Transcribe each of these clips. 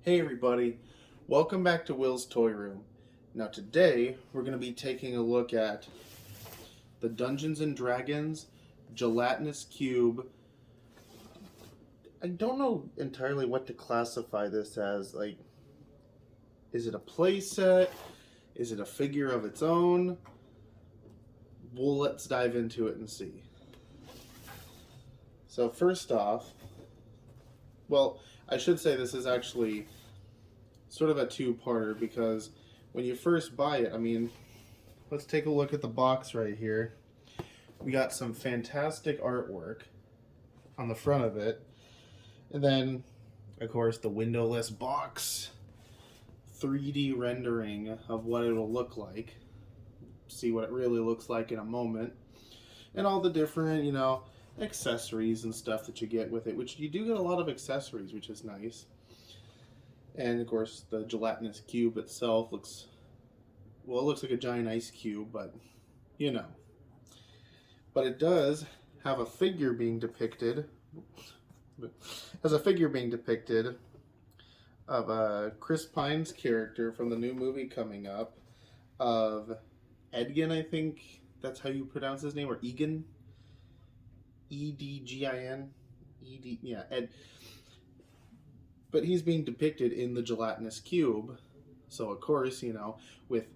Hey everybody, welcome back to Will's Toy Room. Now today we're going to be taking a look at the Dungeons and Dragons Gelatinous Cube. I don't know entirely what to classify this as. Like, is it a play set? Is it a figure of its own? Well, let's dive into it and see. So first off, well, I should say this is actually sort of a two-parter because when you first buy it, I mean, let's take a look at the box right here. We got some fantastic artwork on the front of it. And then, of course, the windowless box, 3D rendering of what it'll look like. See what it really looks like in a moment. And all the different, accessories and stuff that you get with it, which you do get a lot of accessories, which is nice. And of course, the gelatinous cube itself looks, well, it looks like a giant ice cube, but But it does have a figure being depicted, of Chris Pine's character from the new movie coming up, of Edgin, I think that's how you pronounce his name, or Egan, Edgin, Ed. But he's being depicted in the gelatinous cube, so of course, with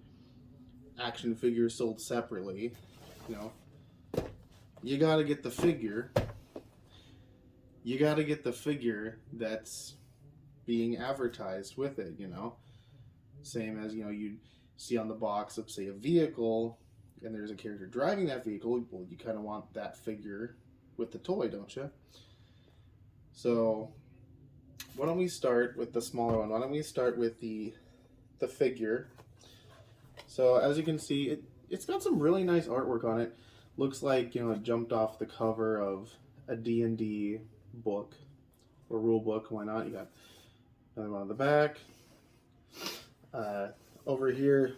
action figures sold separately, you gotta get the figure. You gotta get the figure that's being advertised with it, Same as, you'd see on the box of, say, a vehicle, and there's a character driving that vehicle. Well, you kind of want that figure with the toy, don't you? So, why don't we start with the smaller one? Why don't we start with the figure? So, as you can see, it's got some really nice artwork on it. Looks like, it jumped off the cover of a D&D book or rule book. Why not? You got another one on the back. Over here,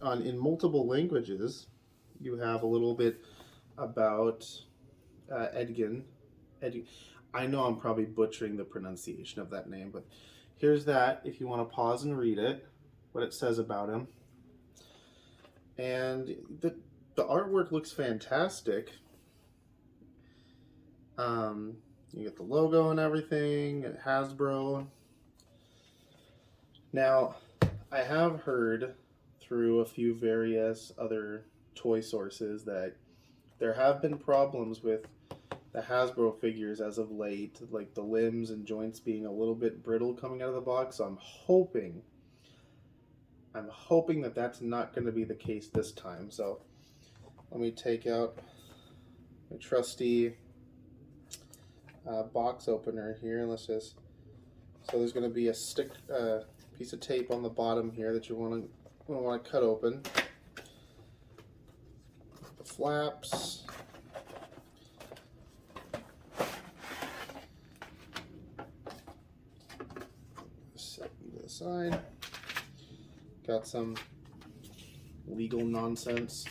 in multiple languages, you have a little bit about Edgin. I know I'm probably butchering the pronunciation of that name, but here's that if you want to pause and read it, what it says about him. And the artwork looks fantastic. You get the logo and everything at Hasbro. Now, I have heard through a few various other toy sources that there have been problems with the Hasbro figures as of late, like the limbs and joints being a little bit brittle coming out of the box. So I'm hoping that that's not going to be the case this time. So let me take out my trusty box opener here, and so there's going to be a piece of tape on the bottom here that you want to cut open. The flaps. Set to the side. Got some legal nonsense.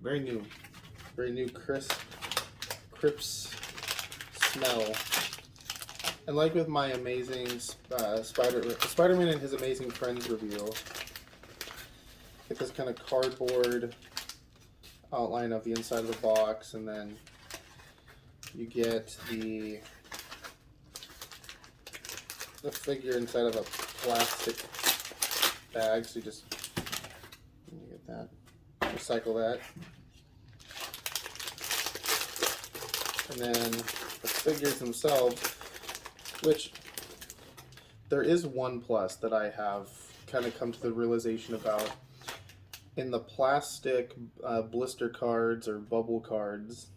Very new, crisp smell. And like with my amazing Spider-Man and His Amazing Friends review, get this kind of cardboard outline of the inside of the box, and then you get the figure inside of a plastic bag. So you get that, recycle that. And then the figures themselves, which there is one plus that I have kind of come to the realization about. In the plastic blister cards or bubble cards,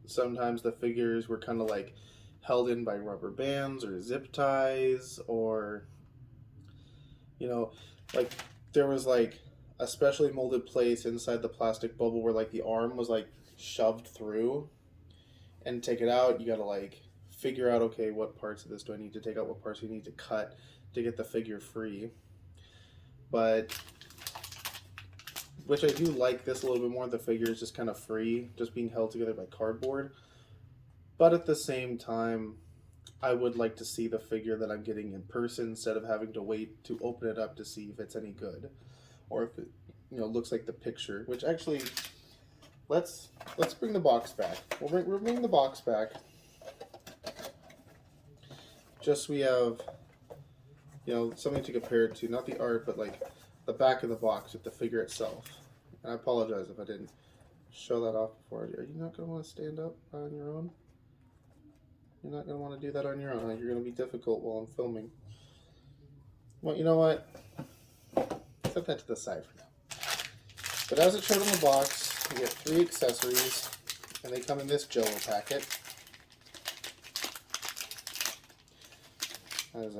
sometimes the figures were kind of like held in by rubber bands or zip ties, or like there was like a specially molded place inside the plastic bubble where like the arm was like shoved through. And take it out, you gotta like figure out, okay, what parts of this do I need to take out, what parts do you need to cut to get the figure free. But which I do like this a little bit more. The figure is just kind of free, just being held together by cardboard. But at the same time, I would like to see the figure that I'm getting in person instead of having to wait to open it up to see if it's any good, or if it, you know, looks like the picture. Which actually, let's bring the box back. We'll bring the box back. Just so we have, you know, something to compare it to, not the art, but like the back of the box with the figure itself. And I apologize if I didn't show that off before. Are you not going to want to stand up on your own? You're not going to want to do that on your own. You're going to be difficult while I'm filming. Well, you know what? Set that to the side for now. But as it showed on the box, you get 3 accessories, and they come in this Jello packet. As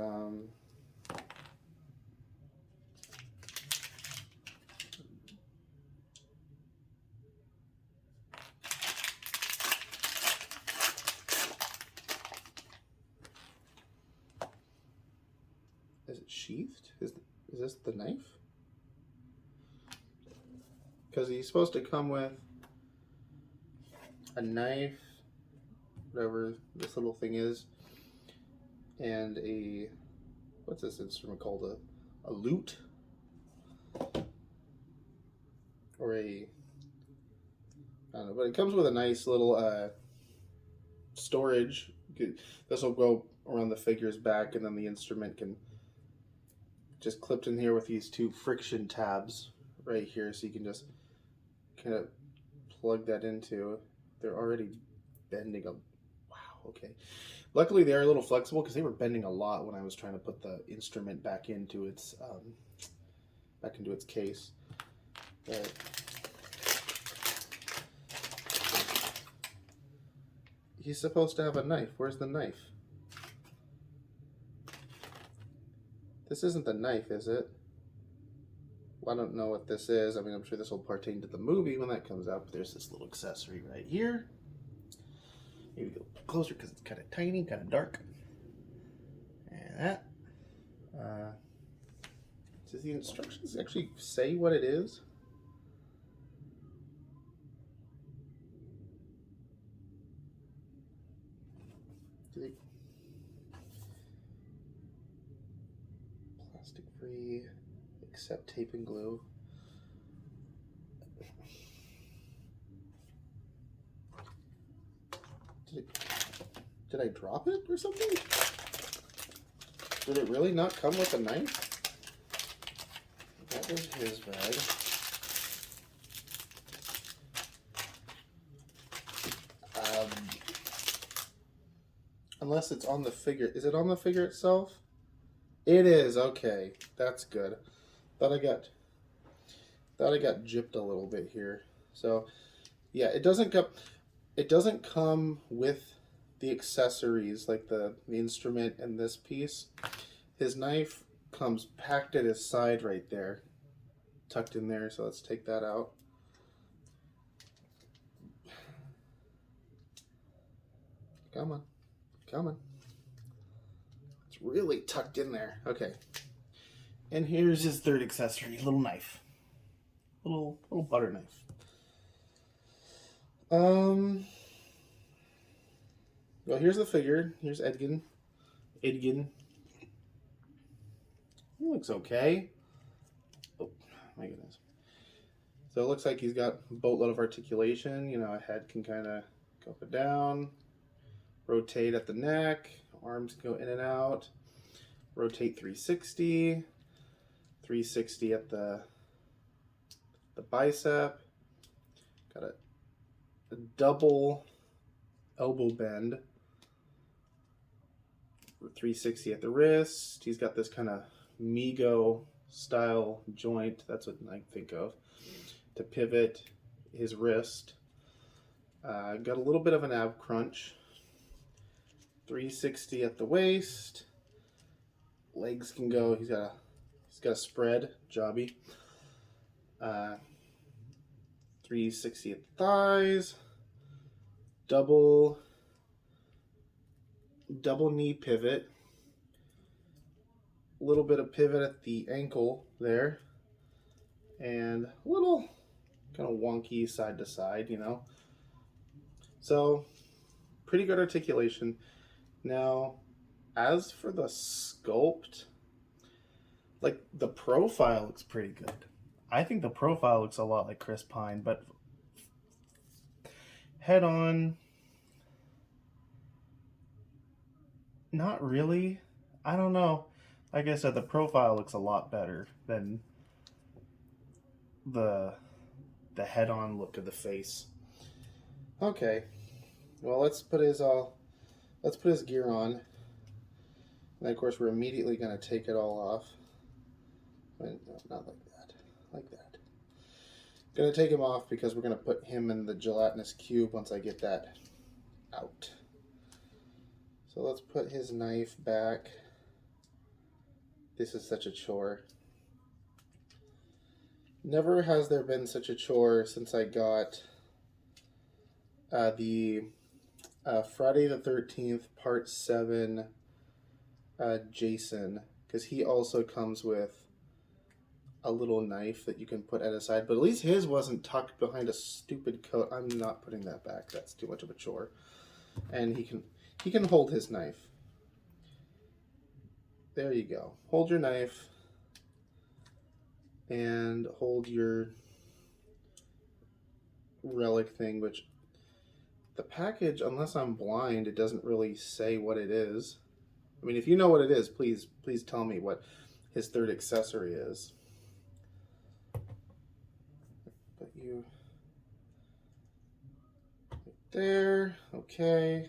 is it sheathed? Is this the knife? Because he's supposed to come with a knife, whatever this little thing is, and a, what's this instrument called? A lute? Or a, I don't know, but it comes with a nice little storage. This will go around the figure's back, and then the instrument can just clipped in here with these 2 friction tabs right here, so you can just kind of plug that into. They're already bending a, wow, okay. Luckily they are a little flexible because they were bending a lot when I was trying to put the instrument back into its case. But he's supposed to have a knife. Where's the knife? This isn't the knife, is it? Well, I don't know what this is. I mean, I'm sure this will pertain to the movie when that comes out, but there's this little accessory right here. Maybe go closer because it's kind of tiny, kind of dark. And that. Does the instructions actually say what it is? Plastic free, except tape and glue. Did I drop it or something? Did it really not come with a knife? That was his bag. Unless it's on the figure. Is it on the figure itself? It is. Okay, that's good. Thought I got gypped a little bit here. So, yeah, it doesn't come with the accessories like the instrument and this piece. His knife comes packed at his side right there, tucked in there. So let's take that out. Come on, come on. It's really tucked in there. Okay. And here's his 3rd accessory, little knife. Little butter knife. Well, here's the figure. Here's Edgin. He looks okay. Oh, my goodness. So it looks like he's got a boatload of articulation. You know, a head can kind of go up and down. Rotate at the neck. Arms can go in and out. Rotate 360. 360 at the bicep. Got a double elbow bend. 360 at the wrist. He's got this kind of Migo style joint. That's what I think of to pivot his wrist. Got a little bit of an ab crunch. 360 at the waist. Legs can go. He's got a spread jobby. 360 at the thighs. Double knee pivot. A little bit of pivot at the ankle there. And a little kind of wonky side to side, you know. So, pretty good articulation. Now, as for the sculpt, like the profile looks pretty good. I think the profile looks a lot like Chris Pine, but head on, not really. I don't know. Like I said, the profile looks a lot better than the head on look of the face. Okay. Well, let's put his gear on. And of course we're immediately going to take it all off. No, not like that. Like that. Going to take him off because we're going to put him in the gelatinous cube once I get that out. So let's put his knife back. This is such a chore. Never has there been such a chore since I got the Friday the 13th Part 7 Jason, because he also comes with a little knife that you can put at his side, but at least his wasn't tucked behind a stupid coat. I'm not putting that back. That's too much of a chore. And he can hold his knife. There you go. Hold your knife and hold your relic thing, which the package, unless I'm blind, it doesn't really say what it is. I mean, if you know what it is, please tell me what his third accessory is. But you right there, okay,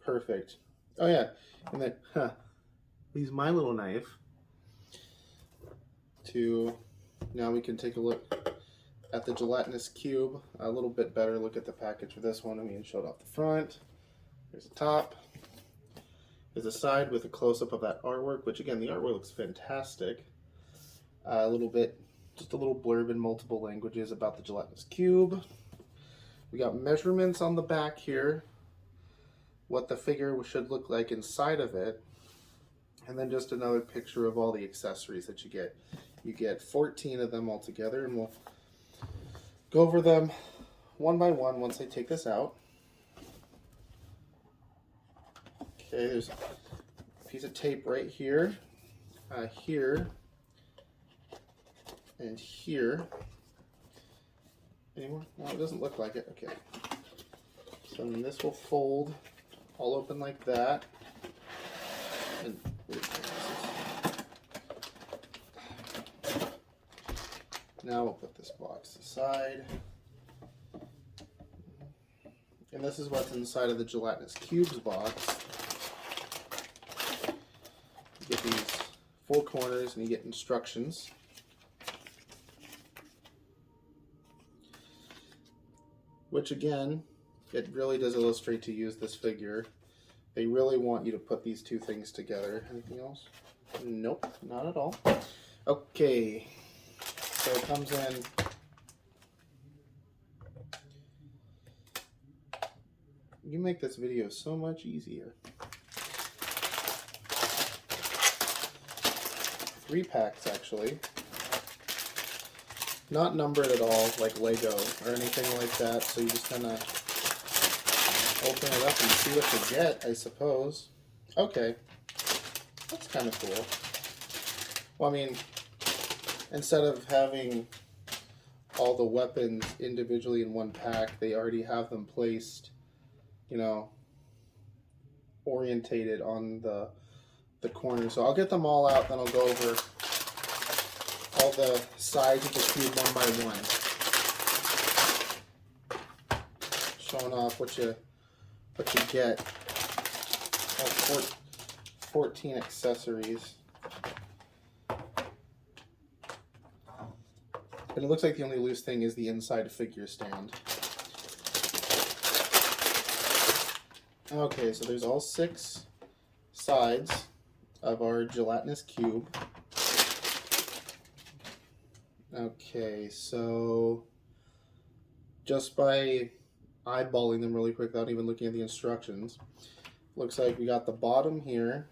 perfect. Oh yeah, and then use my little knife to, now we can take a look at the gelatinous cube a little bit better. Look at the package for this one. I mean, showed off the front. Here's the top. There's a side with a close-up of that artwork, which again, the artwork looks fantastic. A little bit, just a little blurb in multiple languages about the gelatinous cube. We got measurements on the back here, what the figure should look like inside of it, and then just another picture of all the accessories that you get. You get 14 of them all together, and we'll go over them one by one once I take this out. Okay, there's a piece of tape right here, here, and here. Any more? No, it doesn't look like it. Okay. So then this will fold all open like that. And now we'll put this box aside. And this is what's inside of the gelatinous cubes box. You get these 4 corners and you get instructions. Which again, it really does illustrate to use this figure. They really want you to put these two things together. Anything else? Nope, not at all. Okay, so it comes in. You make this video so much easier. 3 packs actually. Not numbered at all like Lego or anything like that, so you just kind of open it up and see what you get, I suppose. Okay, that's kind of cool. Well, I mean, instead of having all the weapons individually in one pack, they already have them placed, you know, orientated on the corner. So I'll get them all out, then I'll go over all the sides of the cube one by one, showing off what you get. All 14 accessories. And it looks like the only loose thing is the inside figure stand. Okay, so there's all 6 sides of our gelatinous cube. Okay, so just by eyeballing them really quick without even looking at the instructions, looks like we got the bottom here.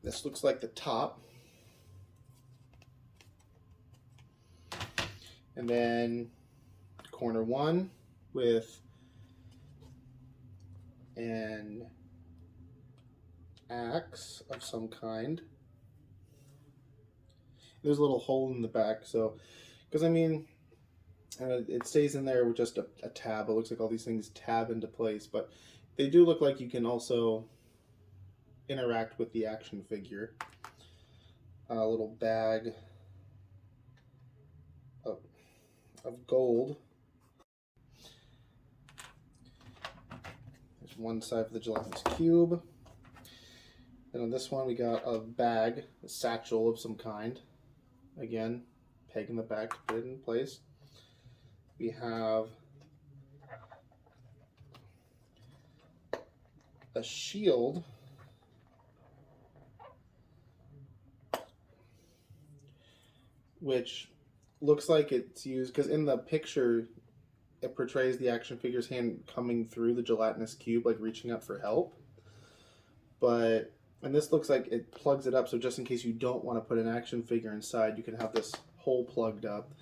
This looks like the top. And then corner one with an axe of some kind. There's a little hole in the back, so, because I mean, it stays in there with just a tab. It looks like all these things tab into place, but they do look like you can also interact with the action figure. A little bag of gold. There's one side for the Gelatinous Cube. And on this one we got a bag, a satchel of some kind. Again, peg in the back to put it in place. We have a shield, which looks like it's used, because in the picture it portrays the action figure's hand coming through the gelatinous cube, like reaching up for help. And this looks like it plugs it up, so just in case you don't want to put an action figure inside, you can have this hole plugged up.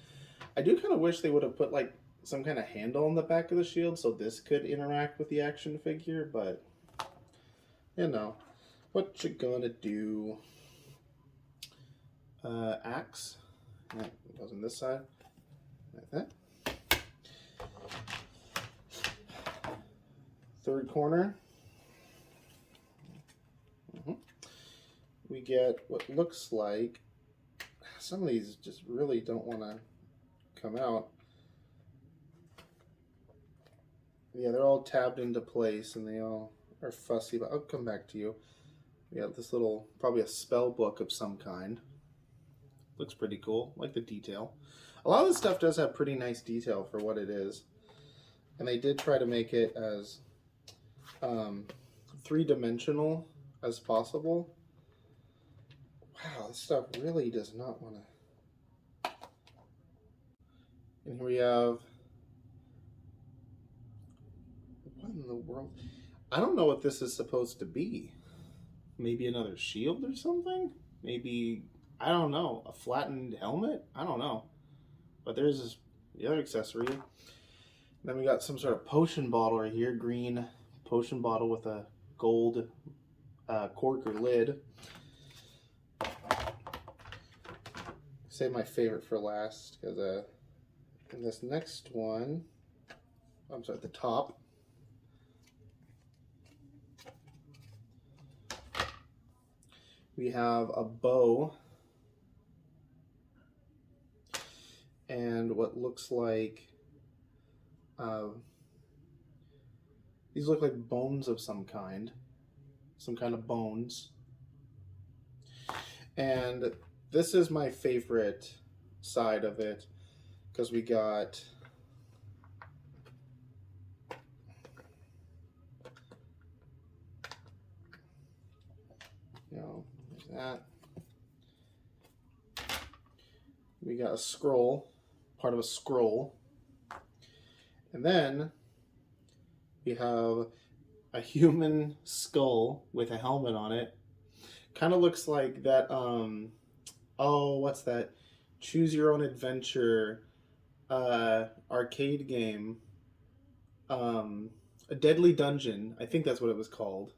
I do kind of wish they would have put like some kind of handle on the back of the shield so this could interact with the action figure, but you know, what you gonna do? Axe. That goes on this side. Like that. Third corner. We get what looks like, some of these just really don't want to come out. Yeah, they're all tabbed into place and they all are fussy, but I'll come back to you. We have this little, probably a spell book of some kind. Looks pretty cool, like the detail. A lot of this stuff does have pretty nice detail for what it is. And they did try to make it as three-dimensional as possible. Wow, this stuff really does not want to. And here we have, what in the world? I don't know what this is supposed to be. Maybe another shield or something? Maybe, I don't know, a flattened helmet? I don't know. But there's the other accessory. And then we got some sort of potion bottle right here, green potion bottle with a gold cork or lid. Save my favorite for last, because in this next one, I'm sorry, at the top, we have a bow and what looks like, these look like bones of some kind of bones. And this is my favorite side of it, because we got there's that. We got a scroll, part of a scroll. And then we have a human skull with a helmet on it. Kind of looks like that, oh, what's that? Choose Your Own Adventure arcade game. A Deadly Dungeon. I think that's what it was called.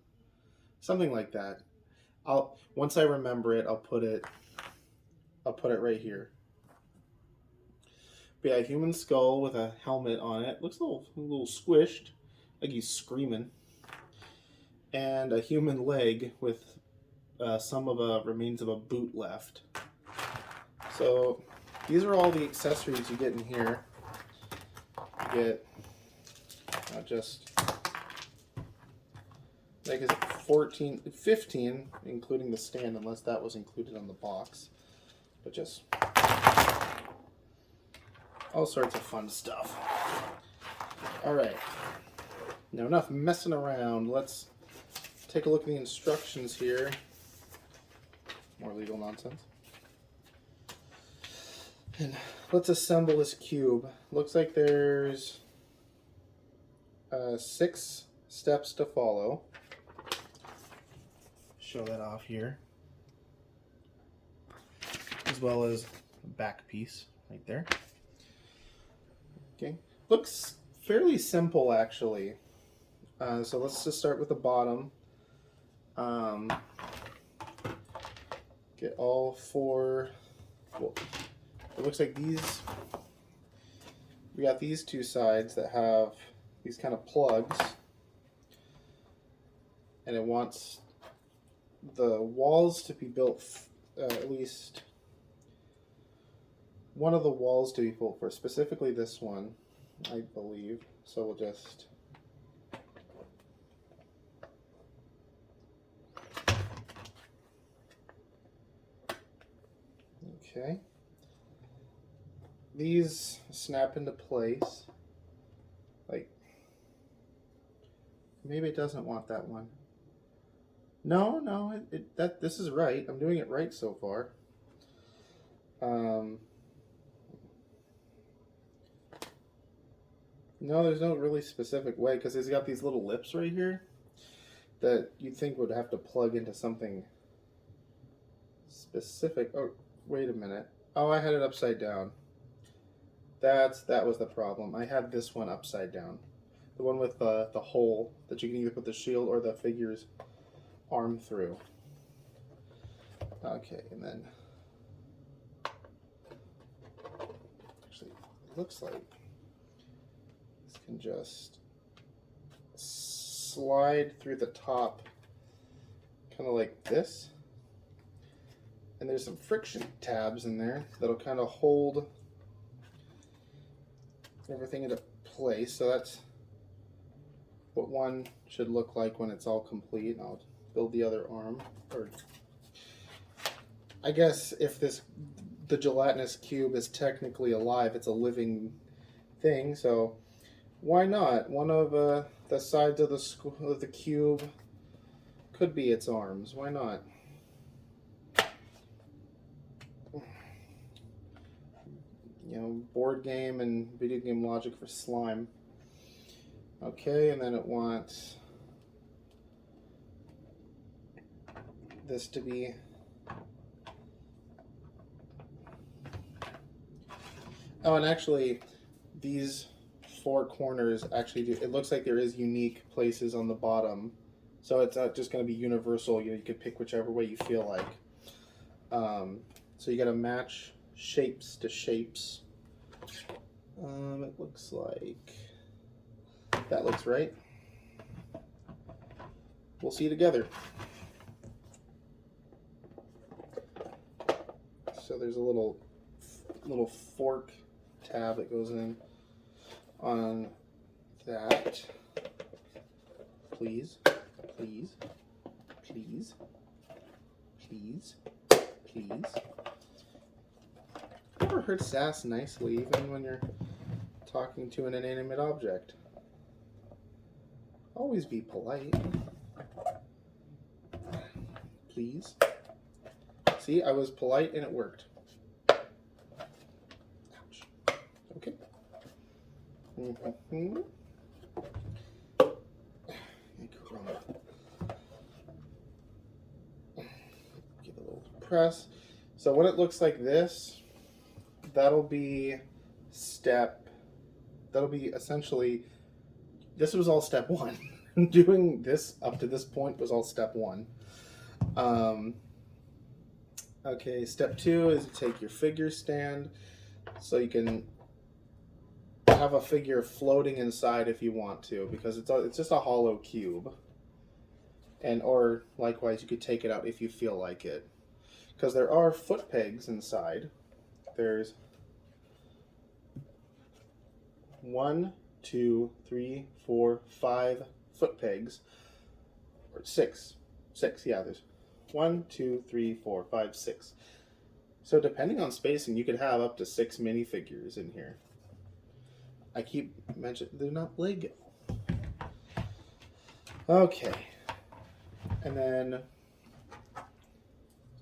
Something like that. Once I remember it, I'll put it right here. But yeah, a human skull with a helmet on it. Looks a little squished, like he's screaming. And a human leg with some of the remains of a boot left. So these are all the accessories you get in here. You get not just, like, is it 15, including the stand, unless that was included on the box. But just all sorts of fun stuff. All right, now enough messing around. Let's take a look at the instructions here. More legal nonsense. And let's assemble this cube. Looks like there's 6 steps to follow. Show that off here. As well as a back piece right there. Okay. Looks fairly simple, actually. So let's just start with the bottom. Get all four. Well, it looks like these. We got these two sides that have these kind of plugs, and it wants the walls to be built, at least one of the walls to be built for, specifically this one, I believe. So we'll just okay. These snap into place. Like, maybe it doesn't want that one. No, no, this is right. I'm doing it right so far. No, there's no really specific way because it's got these little lips right here that you'd think would have to plug into something specific. Oh, wait a minute. Oh, I had it upside down. That was the problem. I had this one upside down. The one with the hole that you can either put the shield or the figure's arm through. Okay, and then actually it looks like this can just slide through the top kind of like this. And there's some friction tabs in there that'll kind of hold everything into place. So that's what one should look like when it's all complete. And I'll build the other arm. Or I guess if the gelatinous cube is technically alive, it's a living thing. So why not? One of the sides of the cube could be its arms. Why not? You know, board game and video game logic for slime. Okay, and then it wants this to be and actually these four corners actually do, it looks like there is unique places on the bottom, so it's not just going to be universal. You could pick whichever way you feel like. So you got to match shapes to shapes. It looks like that looks right. We'll see together. So there's a little fork tab that goes in on that. Please, please, please, please, please. Never heard sass nicely, even when you're talking to an inanimate object. Always be polite. Please. See, I was polite and it worked. Ouch. Okay. Mm-hmm. Give it a little press. So when it looks like this, that'll be essentially, this was all step one. Doing this up to this point was all step one. Okay, step two is to take your figure stand, so you can have a figure floating inside if you want to, because it's just a hollow cube. And or likewise, you could take it out if you feel like it, because there are foot pegs inside. There's 1, 2, 3, 4, 5 foot pegs, or six. Yeah, there's 1, 2, 3, 4, 5, 6. So depending on spacing, you could have up to 6 minifigures in here. I keep mentioning they're not Lego. Okay, and then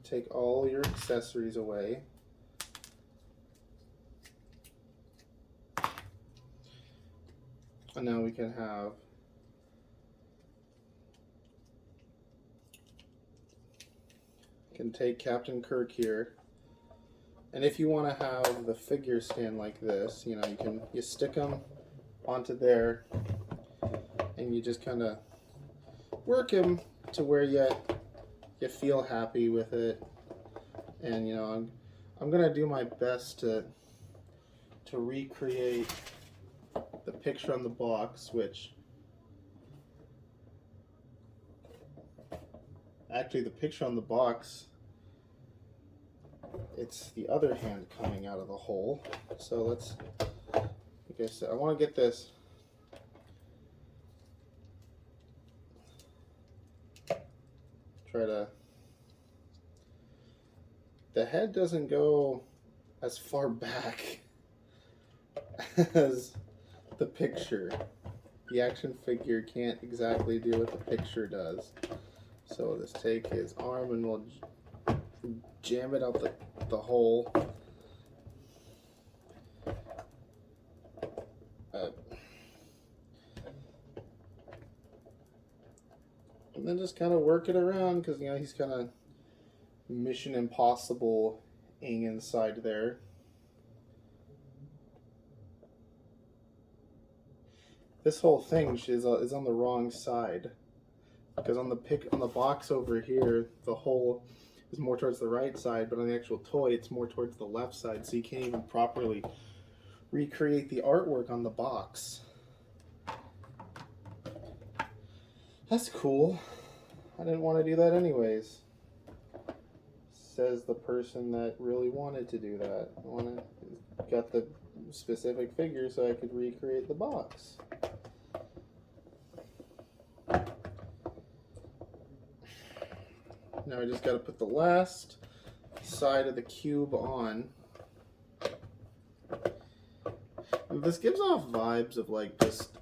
take all your accessories away. And now we can take Captain Kirk here. And if you want to have the figure stand like this, you stick them onto there, and you just kind of work him to where you feel happy with it. And you know, I'm gonna do my best to recreate the picture on the box, which actually the picture on the box, it's the other hand coming out of the hole. So let's, like I said, I want to get this the head doesn't go as far back as the picture. The action figure can't exactly do what the picture does. So we'll just take his arm and we'll jam it out the hole. And then just kind of work it around, because you know he's kind of Mission Impossible-ing inside there. This whole thing is on the wrong side, because on the box over here, the hole is more towards the right side, but on the actual toy, it's more towards the left side, so you can't even properly recreate the artwork on the box. That's cool. I didn't want to do that anyways. Says the person that really wanted to do that. Got the specific figure so I could recreate the box. Now I just got to put the last side of the cube on. And this gives off vibes of like just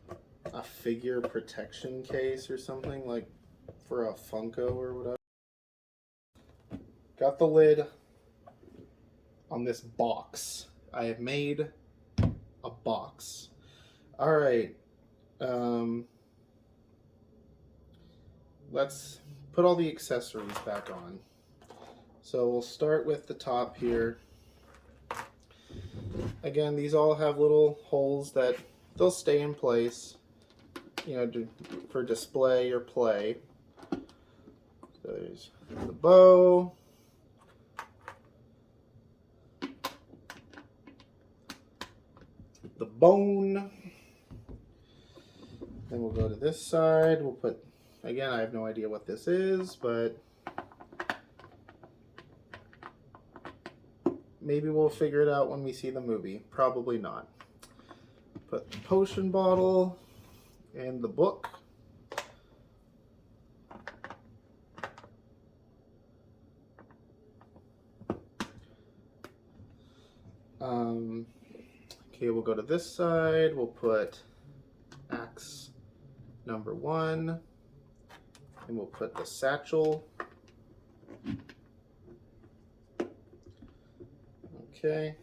a figure protection case or something, like for a Funko or whatever. Got the lid on this box. I have made a box. All right. Let's put all the accessories back on. So we'll start with the top here. Again, these all have little holes that they'll stay in place, you know, for display or play. So there's the bow. The bone. Then we'll go to this side. We'll put, again, I have no idea what this is, but maybe we'll figure it out when we see the movie. Probably not. Put the potion bottle and the book. Okay, we'll go to this side. We'll put axe number 1, and we'll put the satchel. Okay.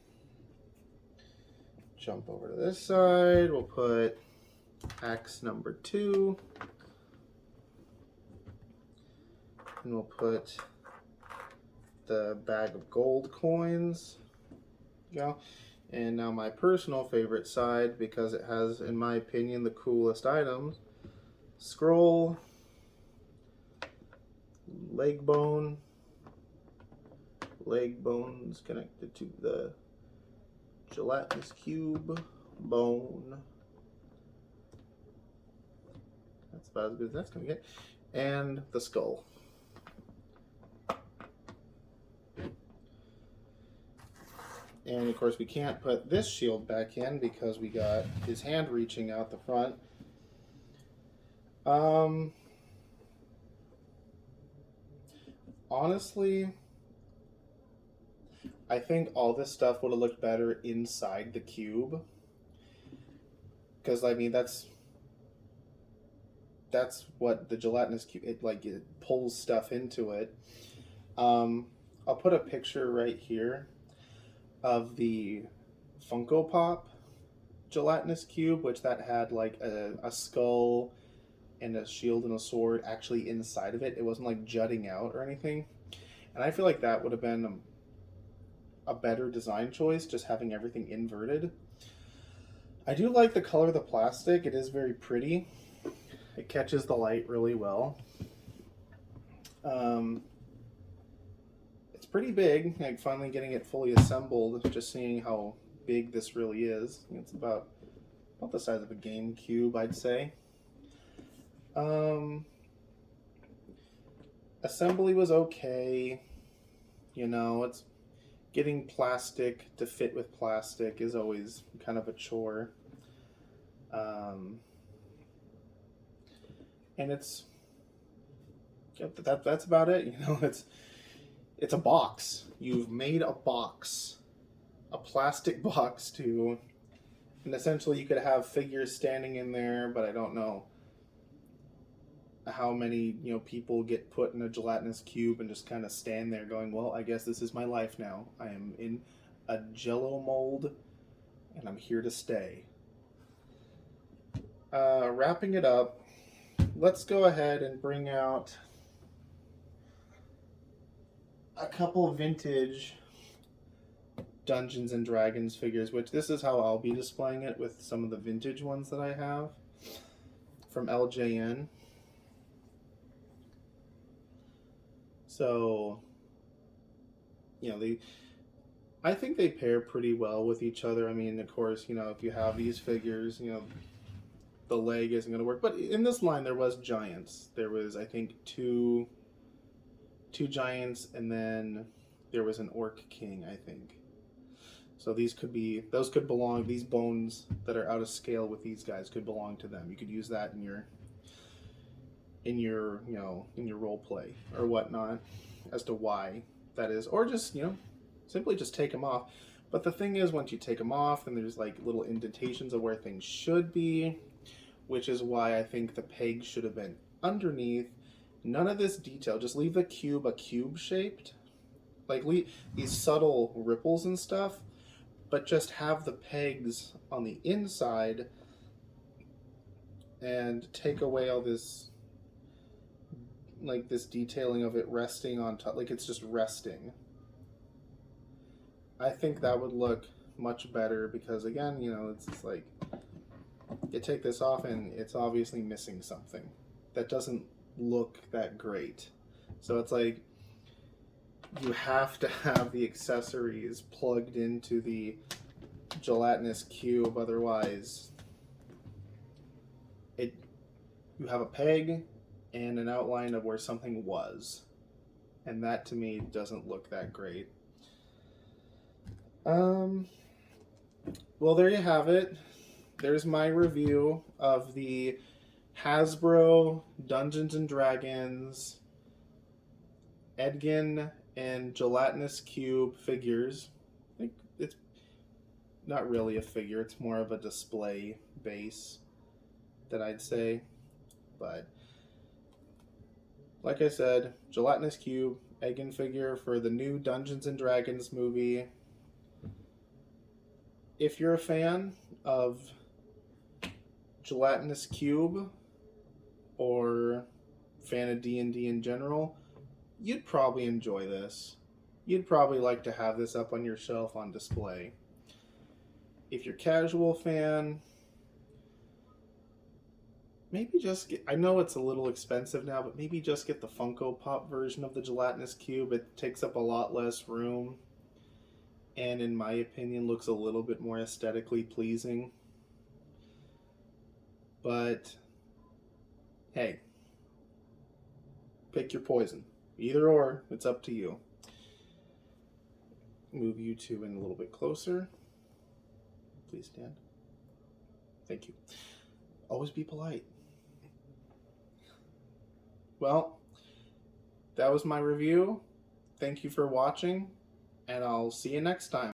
Jump over to this side. We'll put axe number 2, and we'll put the bag of gold coins. Go. And now my personal favorite side, because it has, in my opinion, the coolest items. Scroll, leg bones connected to the Gelatinous Cube bone. That's about as good as that's gonna get. And the skull. And of course we can't put this shield back in because we got his hand reaching out the front. Honestly, I think all this stuff would have looked better inside the cube. Because I mean that's what the Gelatinous Cube, it pulls stuff into it. I'll put a picture right here of the Funko Pop Gelatinous Cube, which that had like a skull and a shield and a sword actually inside of it. It wasn't like jutting out or anything. And I feel like that would have been a better design choice, just having everything inverted. I do like the color of the plastic. It is very pretty. It catches the light really well. Um, it's pretty big. Like finally getting it fully assembled, just seeing how big this really is. It's about the size of a GameCube, I'd say. Um, assembly was okay. You know, it's getting plastic to fit with plastic is always kind of a chore. Um, and that's about it. You know, it's a box. You've made a box, a plastic box to, and essentially you could have figures standing in there, but I don't know how many people get put in a gelatinous cube and just kind of stand there going, well, I guess this is my life now. I am in a jello mold and I'm here to stay. Wrapping it up, let's go ahead and bring out a couple vintage Dungeons and Dragons figures, which this is how I'll be displaying it with some of the vintage ones that I have from LJN. So, I think they pair pretty well with each other. I mean, of course, if you have these figures, the leg isn't going to work. But in this line, there was giants. There was, I think, two giants, and then there was an orc king, I think. So those could belong. These bones that are out of scale with these guys could belong to them. You could use that in your role play or whatnot as to why that is, or just simply just take them off. But the thing is, once you take them off, then there's like little indentations of where things should be, which is why I think the pegs should have been underneath. None of this detail. Just leave the cube a cube shaped, like these subtle ripples and stuff, but just have the pegs on the inside and take away all this, like this detailing of it resting on top, like it's just resting. I think that would look much better because again, it's just like you take this off and it's obviously missing something that doesn't look that great. So it's like you have to have the accessories plugged into the gelatinous cube, otherwise you have a peg and an outline of where something was, and that to me doesn't look that great. Well, there you have it. There's my review of the Hasbro Dungeons and Dragons Edgin and Gelatinous Cube figures. I think it's not really a figure, it's more of a display base that I'd say. But like I said, Gelatinous Cube, Edgin figure for the new Dungeons and Dragons movie. If you're a fan of Gelatinous Cube or fan of D&D in general, you'd probably enjoy this. You'd probably like to have this up on your shelf on display. If you're a casual fan, maybe just get, I know it's a little expensive now, but maybe just get the Funko Pop version of the Gelatinous Cube. It takes up a lot less room and in my opinion looks a little bit more aesthetically pleasing. But hey, pick your poison. Either or, it's up to you. Move you two in a little bit closer. Please stand. Thank you. Always be polite. Well, that was my review. Thank you for watching, and I'll see you next time.